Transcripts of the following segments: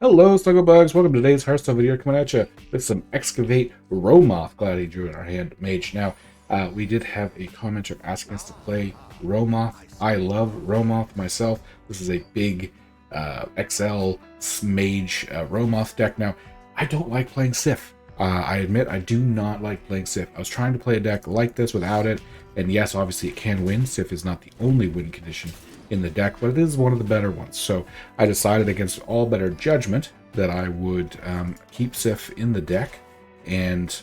Hello, Snugglebugs. Welcome to today's Hearthstone video, coming at you with some Excavate Romoth. Glad he drew in our hand, Mage. Now, we did have a commenter asking us to play Romoth. I love Romoth myself. This is a big XL Mage Romoth deck. Now, I don't like playing Sif. I admit I do not like playing Sif. I was trying to play a deck like this without it, and yes, obviously it can win. Sif is not the only win condition in the deck, but it is one of the better ones. So I decided against all better judgment that I would keep Sif in the deck, and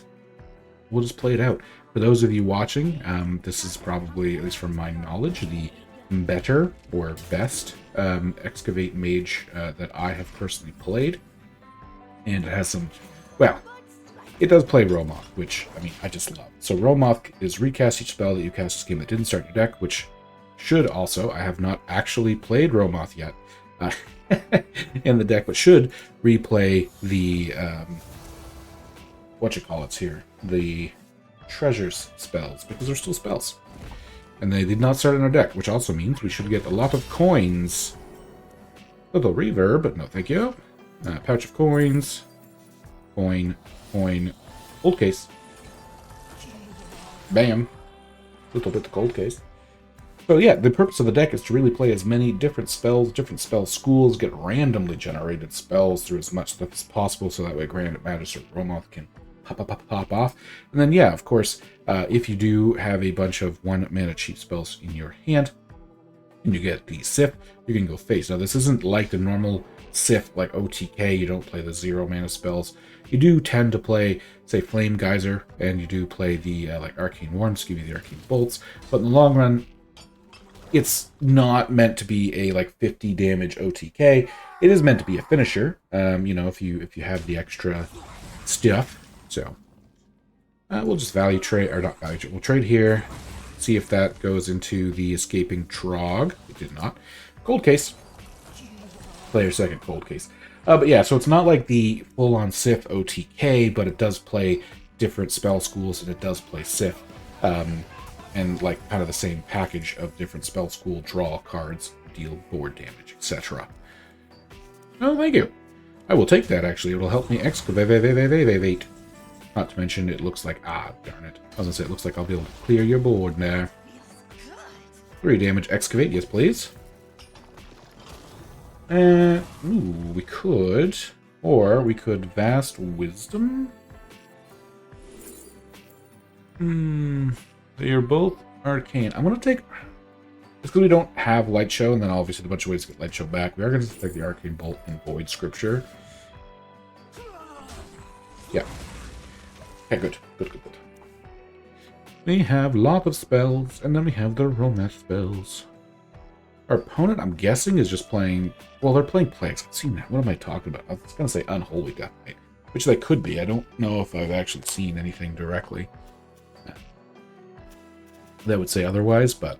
we'll just play it out. For those of you watching, this is probably, at least from my knowledge, the better or best Excavate Mage that I have personally played. And it has some, well, it does play Romoth, which, I mean, I just love. So Romoth is recast each spell that you cast this game that didn't start your deck, which should also, I have not actually played Romoth yet in the deck, but should replay the, here, the treasures spells, because they're still spells. And they did not start in our deck, which also means we should get a lot of coins. Little reverb, but no thank you. Pouch of coins. Coin. Gold case. Bam. Little bit of gold case. So yeah, the purpose of the deck is to really play as many different spells, different spell schools, get randomly generated spells through as much stuff as possible, so that way Grand Magister Romoth can pop off. And then yeah, of course, if you do have a bunch of 1 mana cheap spells in your hand, and you get the Sif, you can go face. Now this isn't like the normal Sif, like OTK, you don't play the 0 mana spells. You do tend to play, say, Flame Geyser, and you do play the like Arcane Warmth to give you the Arcane Bolts, but in the long run, it's not meant to be a like 50 damage OTK. It is meant to be a finisher. You know, if you have the extra stuff. So we'll just value trade, or not value trade. We'll trade here. See if that goes into the escaping Trog. It did not. Cold case. Player second cold case. But yeah, so it's not like the full-on Sif OTK, but it does play different spell schools, and it does play Sif. And like kind of the same package of different spell school, draw cards, deal board damage, etc. Oh, thank you. I will take that, actually. It'll help me excavate. Not to mention, it looks like, darn it. I was gonna say, it looks like I'll be able to clear your board now. 3 damage excavate, yes please. Ooh, we could, or we could vast wisdom. They are both arcane. I'm going to take, just because we don't have Light Show, and then obviously a bunch of ways to get Light Show back, we are going to take the Arcane Bolt and Void Scripture. Yeah. Okay, good. We have a lot of spells, and then we have the Romoth spells. Our opponent, I'm guessing, is just playing, well, they're playing Plagues. I've seen that. What am I talking about? I was going to say Unholy Death Knight, which they could be. I don't know if I've actually seen anything directly that would say otherwise, but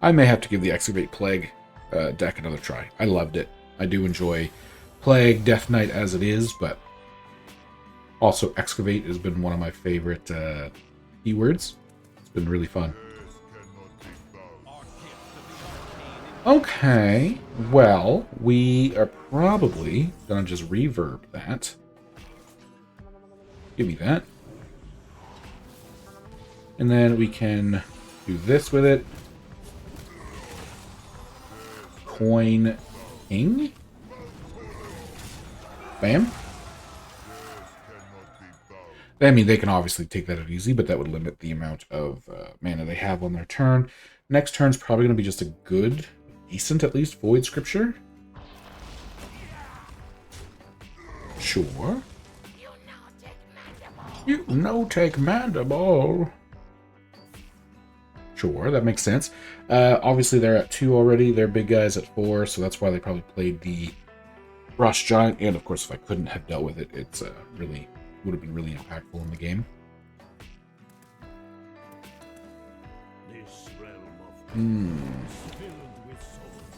I may have to give the Excavate Plague deck another try. I loved it. I do enjoy Plague, Death Knight as it is, but also Excavate has been one of my favorite keywords. It's been really fun. Okay, well, we are probably gonna just reverb that. Give me that. And then we can do this with it. Coin King. Bam. I mean, they can obviously take that out easy, but that would limit the amount of mana they have on their turn. Next turn's probably going to be just a good, decent at least, Void Scripture. Sure. You no take Mandible. Sure, that makes sense. Obviously, they're at 2 already. They're big guys at 4, so that's why they probably played the Frost Giant. And of course, if I couldn't have dealt with it, it's really would have been really impactful in the game.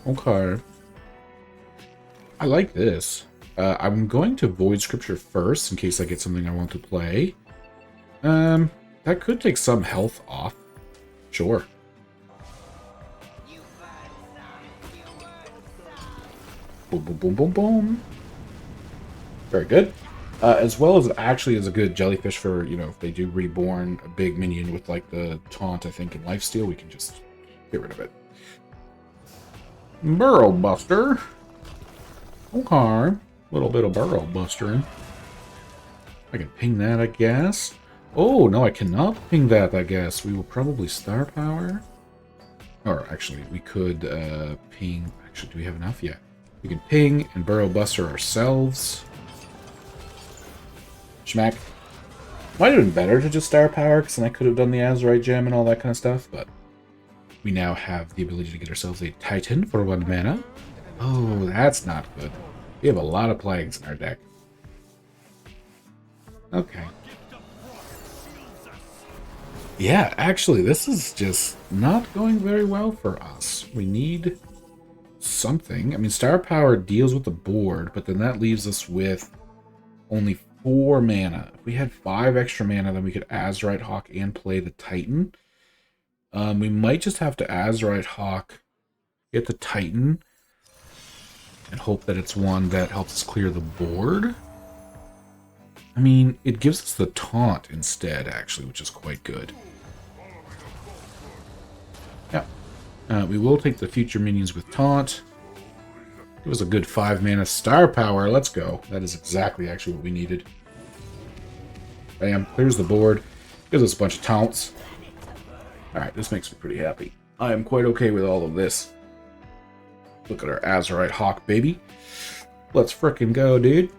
Okay. I like this. I'm going to Void Scripture first in case I get something I want to play. That could take some health off. Sure. Boom, boom, boom, boom, boom. Very good. As well as it actually is a good jellyfish for, you know, if they do reborn a big minion with like the taunt, I think, and lifesteal, we can just get rid of it. Burrow Buster. Okay. Little bit of Burrow Bustering. I can ping that, I guess. Oh, no, I cannot ping that, I guess. We will probably Star Power. Or actually, we could ping... Actually, do we have enough? Yeah. We can ping and Burrow Buster ourselves. Schmack. Might have been better to just Star Power, because then I could have done the Azurite Gem and all that kind of stuff, but we now have the ability to get ourselves a Titan for 1 mana. Oh, that's not good. We have a lot of plagues in our deck. Okay. Yeah, actually, this is just not going very well for us. We need something. I mean, Star Power deals with the board, but then that leaves us with only 4 mana. If we had 5 extra mana, then we could Azurite Hawk and play the Titan. We might just have to Azurite Hawk, get the Titan, and hope that it's one that helps us clear the board. I mean, it gives us the taunt instead, actually, which is quite good. Yeah. We will take the future minions with taunt. It was a good 5 mana Star Power. Let's go. That is exactly actually what we needed. Bam. Clears the board. Gives us a bunch of taunts. Alright, this makes me pretty happy. I am quite okay with all of this. Look at our Azurite Hawk, baby. Let's frickin' go, dude.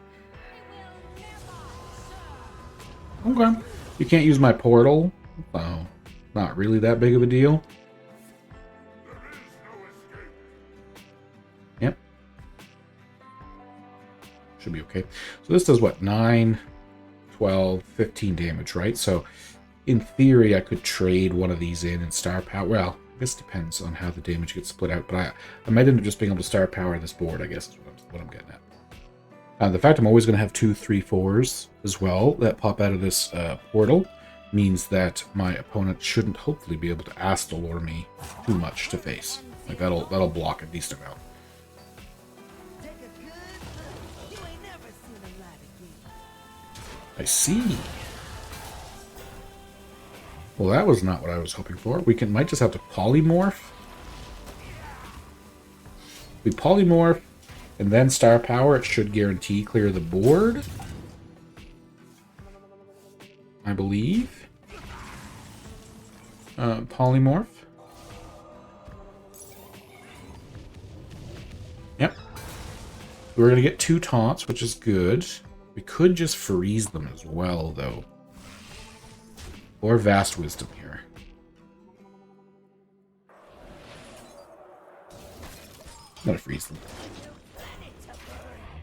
Okay. You can't use my portal. Oh, not really that big of a deal. Yep. Should be okay. So this does what? 9, 12, 15 damage, right? So in theory, I could trade one of these in and Star Power. Well, this depends on how the damage gets split out, but I might end up just being able to Star Power this board, I guess is what I'm getting at. The fact I'm always going to have 2, 3, 4s as well that pop out of this portal means that my opponent shouldn't hopefully be able to Astalor me too much to face. Like that'll block a decent amount. I see. Well, that was not what I was hoping for. We might just have to polymorph. We polymorph and then Star Power. It should guarantee clear the board, I believe. Polymorph. Yep. We're going to get 2 taunts, which is good. We could just freeze them as well, though. Or Vast Wisdom here. I'm going to freeze them.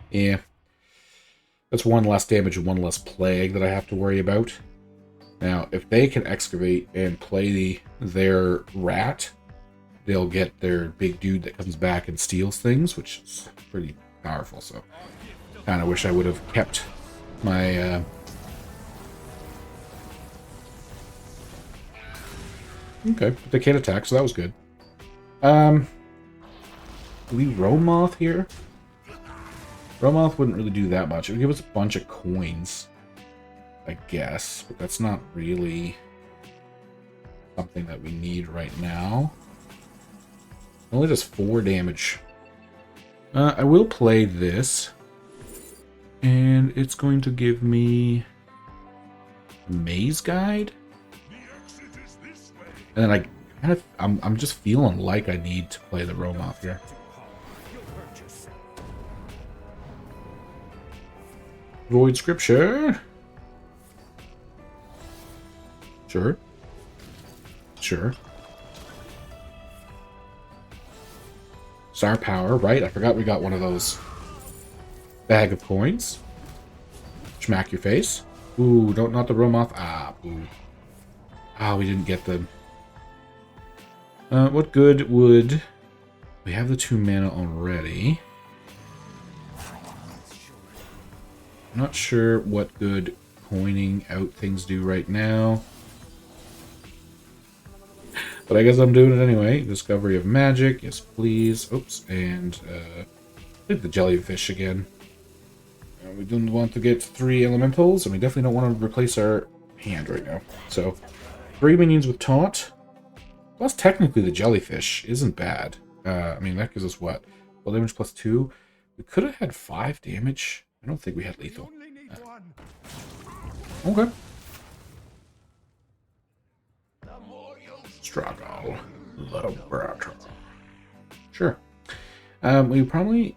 Yeah. That's 1 less damage and 1 less plague that I have to worry about. Now, if they can excavate and play their rat, they'll get their big dude that comes back and steals things, which is pretty powerful. So, kind of wish I would have kept my... Okay, but they can't attack, so that was good. Do we Romoth here? Romoth wouldn't really do that much. It would give us a bunch of coins, I guess, but that's not really something that we need right now. It only does 4 damage. I will play this, and it's going to give me Maze Guide. And then I'm just feeling like I need to play the Romoth here. Void Scripture. Sure. Sure. Star Power, right? I forgot we got one of those. Bag of coins. Smack your face. Ooh, not the Romoth. Ah, boo. Ah, we didn't get them. What good would... We have the 2 mana already. I'm not sure what good coining out things do right now. But I guess I'm doing it anyway. Discovery of Magic. Yes, please. Oops. And I think the jellyfish again. We don't want to get 3 elementals, and we definitely don't want to replace our hand right now. So, 3 minions with taunt. Plus, technically, the jellyfish isn't bad. I mean, that gives us what? Well, damage plus 2. We could have had 5 damage. I don't think we had lethal. Okay. Struggle. Laboratory. Sure. We probably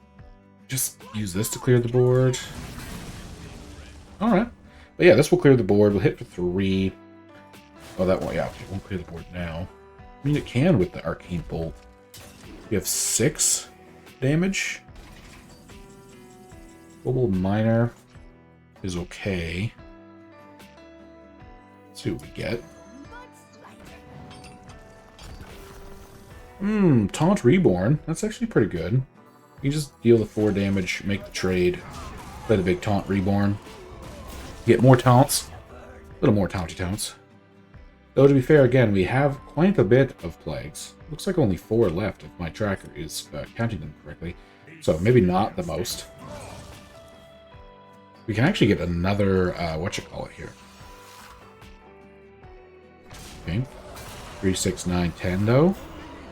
just use this to clear the board. Alright. But yeah, this will clear the board. We'll hit for 3. Oh, that won't, yeah, it won't clear the board now. I mean, it can with the Arcane Bolt. We have 6 damage. Global Miner is okay. Let's see what we get. Taunt Reborn. That's actually pretty good. You just deal the 4 damage, make the trade, play the big Taunt Reborn. Get more taunts. A little more taunty taunts. Though to be fair, again, we have quite a bit of plagues. Looks like only 4 left if my tracker is counting them correctly. So maybe not the most. We can actually get another, whatchamacallit here. Okay. 3, 6, 9, 10 though.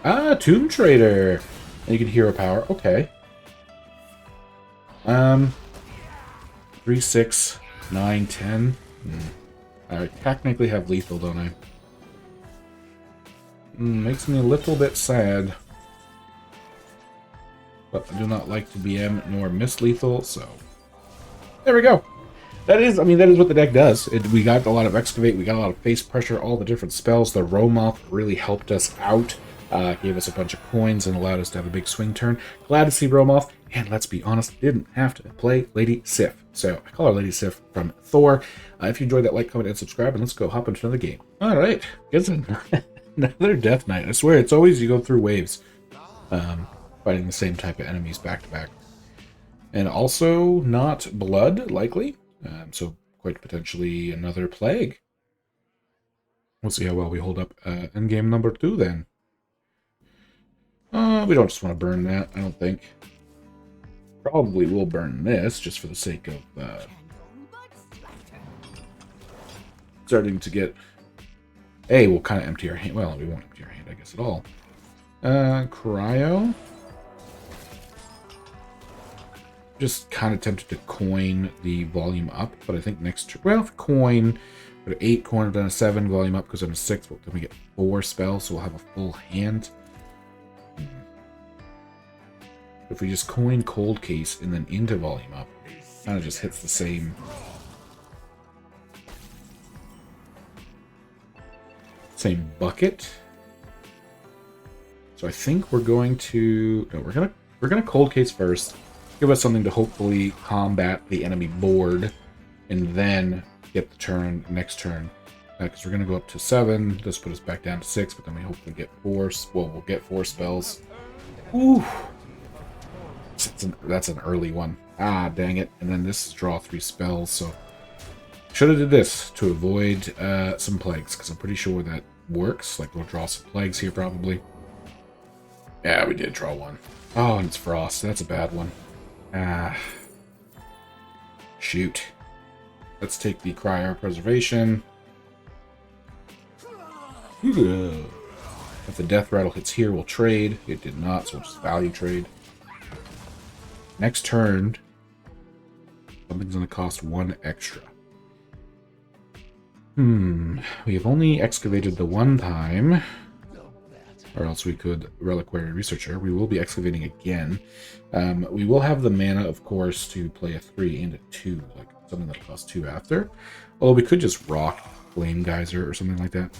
Ah, Tomb Trader! And you can hero power. Okay. 3, 6, 9, 10. I technically have lethal, don't I? Makes me a little bit sad. But I do not like to BM nor miss lethal, so... There we go! That is, I mean, that is what the deck does. We got a lot of Excavate, we got a lot of face pressure, all the different spells. The Romoth really helped us out. Gave us a bunch of coins and allowed us to have a big swing turn. Glad to see Romoth, and let's be honest, didn't have to play Lady Sif. So I call her Lady Sif from Thor. If you enjoyed that, like, comment, and subscribe, and let's go hop into another game. Alright, guess another Death Knight. I swear, it's always you go through waves. Fighting the same type of enemies back to back. And also not blood, likely. So quite potentially another plague. We'll see how well we hold up in game number 2 then. We don't just want to burn that, I don't think. Probably will burn this, just for the sake of starting to get... we'll kind of empty our hand. Well, we won't empty our hand, I guess, at all. Cryo. Just kind of tempted to coin the volume up, but I think next turn... Well, if coin... Go to 8, coin down to 7, volume up goes down to 6, but then we get 4 spells, so we'll have a full hand. If we just coin Cold Case and then into volume up, kind of just hits the same bucket. So I think we're going to we're gonna Cold Case first, give us something to hopefully combat the enemy board, and then get the turn next turn. Because we're gonna go up to 7. This put us back down to 6, but then we hopefully get 4. Well, we'll get 4 spells. Ooh. That's an early one. Ah, dang it. And then this is draw 3 spells, so... Should have did this to avoid some plagues, because I'm pretty sure that works. Like, we'll draw some plagues here, probably. Yeah, we did draw 1. Oh, and it's Frost. That's a bad one. Ah. Shoot. Let's take the Cryopreservation. If the Death Rattle hits here, we'll trade. It did not, so we'll just value trade. Next turn, something's going to cost 1 extra. We have only excavated the 1 time. Or else we could Reliquary Researcher. We will be excavating again. We will have the mana, of course, to play a 3 and a 2. Like something that costs 2 after. Although we could just rock Flame Geyser or something like that.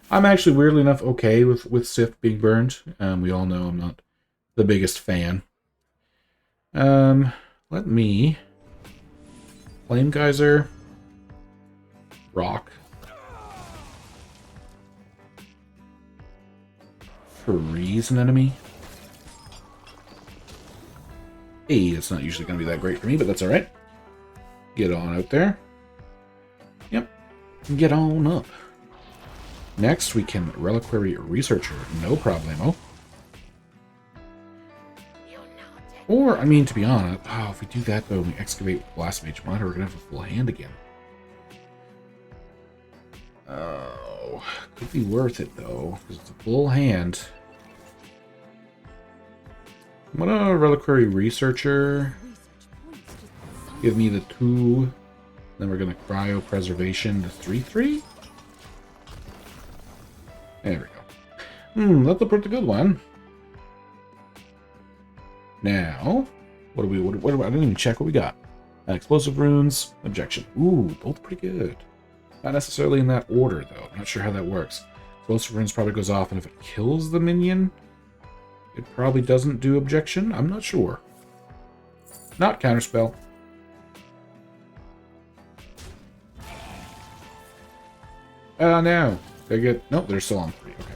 I'm actually, weirdly enough, okay with Sith being burned. We all know I'm not the biggest fan. Let me Flame Geyser, rock, freeze an enemy. Hey, it's not usually going to be that great for me, but that's alright. Get on out there. Yep, get on up. Next, we can Reliquary Researcher, no problemo. Or, I mean, to be honest, oh, if we do that though, and we excavate Blast Mage Monitor, we're gonna have a full hand again. Oh, could be worth it though, because it's a full hand. I'm gonna Reliquary Researcher. Give me the 2. Then we're gonna Cryo Preservation to 3/3. There we go. That's a pretty good one. Now, what do I didn't even check what we got. Explosive Runes, Objection. Ooh, both pretty good. Not necessarily in that order, though. I'm not sure how that works. Explosive Runes probably goes off, and if it kills the minion, it probably doesn't do Objection. I'm not sure. Not Counterspell. No. They get... Nope, they're still on 3. Okay.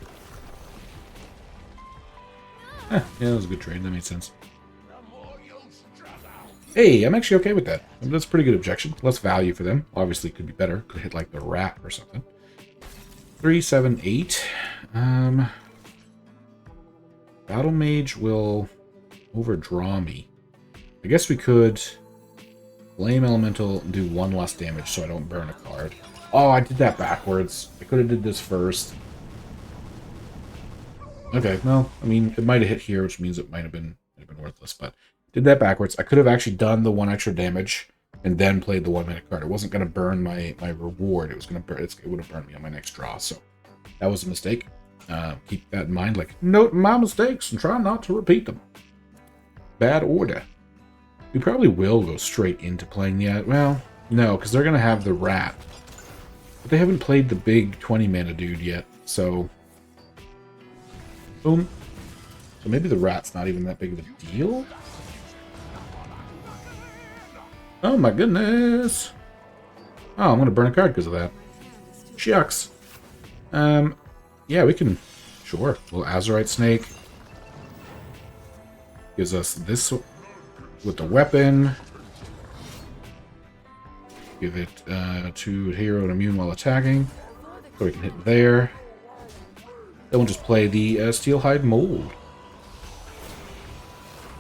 Yeah, that was a good trade. That made sense. Hey, I'm actually okay with that. That's a pretty good objection. Less value for them. Obviously, could be better. Could hit like the rat or something. 3, 7, 8. Battle Mage will overdraw me. I guess we could Flame Elemental and do 1 less damage so I don't burn a card. Oh, I did that backwards. I could have did this first. Okay, well, I mean, it might have hit here, which means it might have been worthless, but did that backwards. I could have actually done the 1 extra damage and then played the 1-mana card. It wasn't going to burn my reward. It was going to burn. It would have burned me on my next draw. So that was a mistake. Keep that in mind. Like, note my mistakes and try not to repeat them. Bad order. We probably will go straight into playing the... Well, no, because they're going to have the rat. But they haven't played the big 20-mana dude yet, so... Boom. So maybe the rat's not even that big of a deal? Oh my goodness! Oh, I'm going to burn a card because of that. Shucks. Yeah, we can... Sure. Little Azurite Snake. Gives us this with the weapon. Give it to hero and immune while attacking. So we can hit there. Then we'll just play the Steelhide Mold.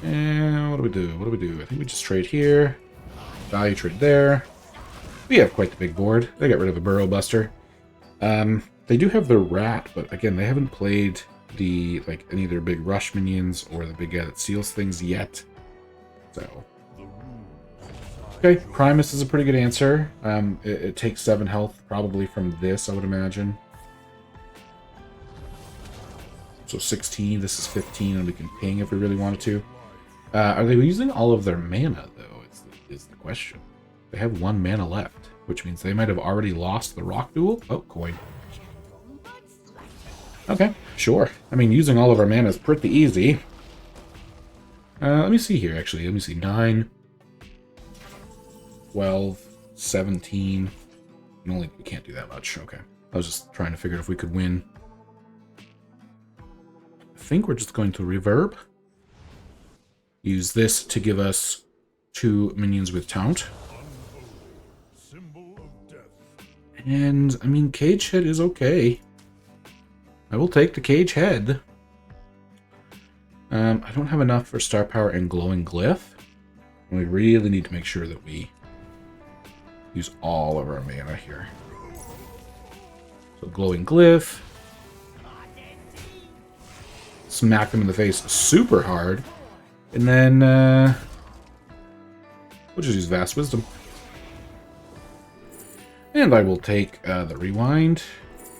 And what do we do? What do we do? I think we just trade here. Value trade there. We have quite the big board. They got rid of a Burrow Buster. They do have the rat, but again, they haven't played the any of their big rush minions or the big guy that seals things yet. So, okay, Primus is a pretty good answer. It takes 7 health probably from this, I would imagine. So 16. This is 15, and we can ping if we really wanted to. Are they using all of their mana though? Is the question. They have 1 mana left, which means they might have already lost the rock duel. Oh, coin. Okay, sure. I mean, using all of our mana is pretty easy. Let me see here, actually. Let me see. 9, 12, 17. We can't do that much. Okay. I was just trying to figure out if we could win. I think we're just going to reverb. Use this to give us 2 minions with taunt. And, I mean, Cage Head is okay. I will take the Cage Head. I don't have enough for Star Power and Glowing Glyph. And we really need to make sure that we use all of our mana here. So Glowing Glyph. Smack them in the face super hard. And then we'll just use Vast Wisdom. And I will take the Rewind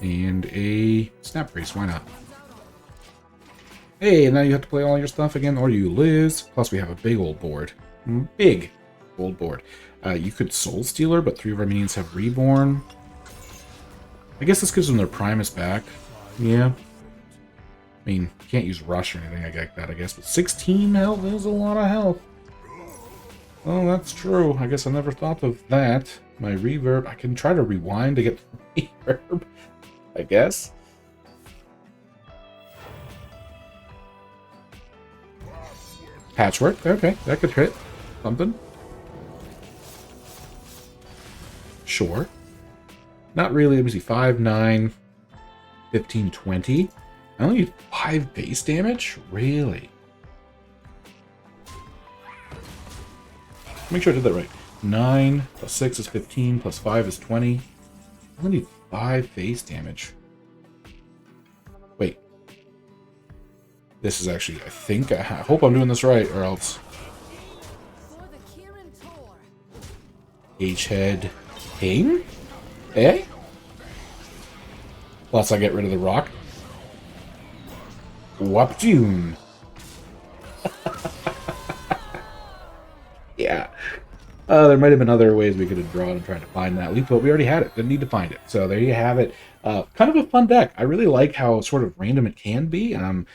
and a Snap Brace. Why not? Hey, now you have to play all your stuff again, or you lose. Plus, we have a big old board. Big old board. You could Soul Stealer, but 3 of our minions have Reborn. I guess this gives them their Primus back. Yeah. I mean, you can't use Rush or anything like that, I guess. But 16 health is a lot of health. Oh, that's true. I guess I never thought of that. My reverb, I can try to rewind to get the reverb, I guess. Patchwork, okay, that could hit something. Sure. Not really, let me see, 5, 9, 15, 20. I only need 5 base damage? Really? Make sure I did that right. 9 plus 6 is 15, plus 5 is 20. I only need 5 face damage. Wait. This is actually, I think, I hope I'm doing this right, or else. H-head ping? Eh? Plus I get rid of the rock. Wapjune. Yeah. There might have been other ways we could have drawn and tried to find that leaf, but we already had it. Didn't need to find it. So there you have it. Kind of a fun deck. I really like how sort of random it can be, and I'm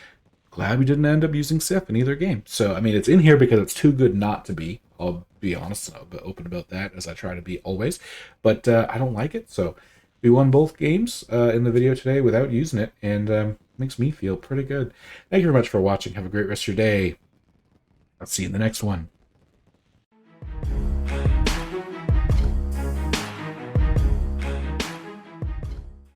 glad we didn't end up using Sif in either game. So, I mean, it's in here because it's too good not to be. I'll be honest and I'll be open about that, as I try to be always. But I don't like it, so we won both games in the video today without using it, and makes me feel pretty good. Thank you very much for watching. Have a great rest of your day. I'll see you in the next one.